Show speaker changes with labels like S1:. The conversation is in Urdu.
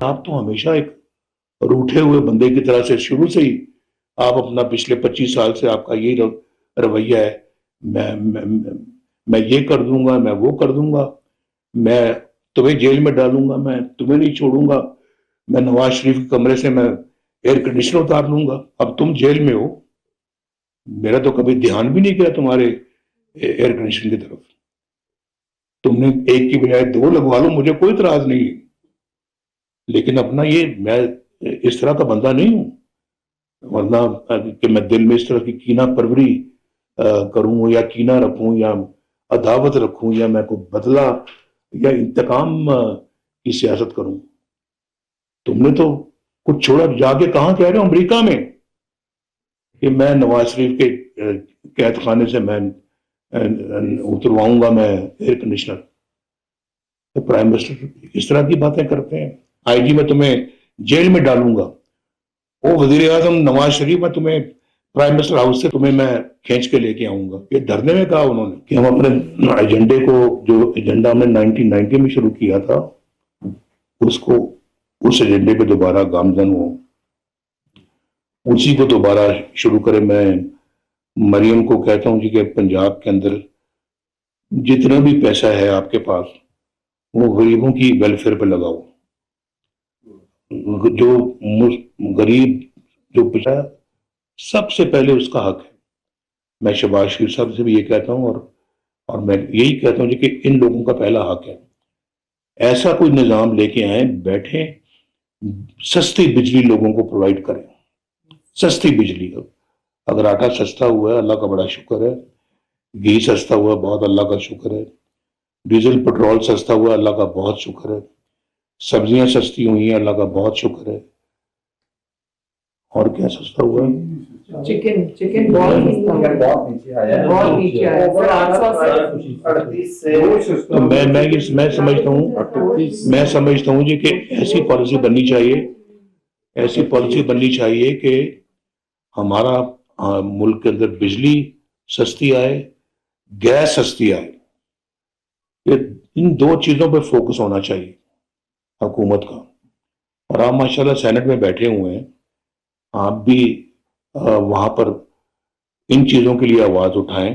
S1: آپ تو ہمیشہ ایک روٹھے ہوئے بندے کی طرح سے شروع سے ہی آپ اپنا پچھلے 25 سال سے آپ کا یہی رویہ ہے، میں یہ کر دوں گا، میں وہ کر دوں گا، میں تمہیں جیل میں ڈالوں گا، میں تمہیں نہیں چھوڑوں گا، میں نواز شریف کے کمرے سے میں ایئر کنڈیشنر اتار لوں گا۔ اب تم جیل میں ہو، میرا تو کبھی دھیان بھی نہیں کیا تمہارے ایئر کنڈیشن کی طرف، تم نے ایک کی بجائے دو لگوا لو، مجھے کوئی اعتراض نہیں ہے، لیکن اپنا یہ میں اس طرح کا بندہ نہیں ہوں، ورنہ کہ میں دل میں اس طرح کی کینہ پروری کروں یا کینہ رکھوں یا عداوت رکھوں یا میں کوئی بدلہ یا انتقام کی سیاست کروں۔ تم نے تو کچھ چھوڑا، جا کے کہاں کہہ رہے ہو امریکہ میں کہ میں نواز شریف کے قید خانے سے میں اترواؤں گا میں ایئر کنڈیشنر۔ تو پرائم منسٹر اس طرح کی باتیں کرتے ہیں، آئی جی میں تمہیں جیل میں ڈالوں گا، وہ وزیر اعظم نواز شریف میں تمہیں پرائم منسٹر ہاؤس سے تمہیں میں کھینچ کے لے کے آؤں گا۔ یہ دھرنے میں کہا انہوں نے کہ ہم اپنے ایجنڈے کو، جو ایجنڈا ہم نے 1990 میں شروع کیا تھا، اس ایجنڈے پہ دوبارہ گامزن ہو، اسی کو دوبارہ شروع کرے۔ میں مریم کو کہتا ہوں جی کہ پنجاب کے اندر جتنا بھی پیسہ ہے آپ کے پاس وہ غریبوں کی ویلفیئر پہ لگاؤ، جو غریب جو پچھا سب سے پہلے اس کا حق ہے۔ میں شہباز شریف صاحب سے بھی یہ کہتا ہوں اور میں یہی کہتا ہوں جی کہ ان لوگوں کا پہلا حق ہے، ایسا کوئی نظام لے کے آئیں، بیٹھیں، سستی بجلی لوگوں کو پرووائڈ کریں، سستی بجلی۔ اگر آٹا سستا ہوا ہے اللہ کا بڑا شکر ہے، گھی سستا ہوا ہے بہت اللہ کا شکر ہے، ڈیزل پٹرول سستا ہوا ہے اللہ کا بہت شکر ہے، سبزیاں سستی ہوئی ہیں اللہ کا بہت شکر ہے، اور کیا سستا ہوا ہے؟
S2: چکن بہت نیچے
S1: تو میں سمجھتا ہوں جی کہ ایسی پالیسی بننی چاہیے، ایسی پالیسی بننی چاہیے کہ ہمارا ملک کے اندر بجلی سستی آئے، گیس سستی آئے۔ ان دو چیزوں پہ فوکس ہونا چاہیے حکومت کا، اور آپ ماشاءاللہ سینٹ میں بیٹھے ہوئے ہیں، آپ بھی وہاں پر ان چیزوں کے لیے آواز اٹھائیں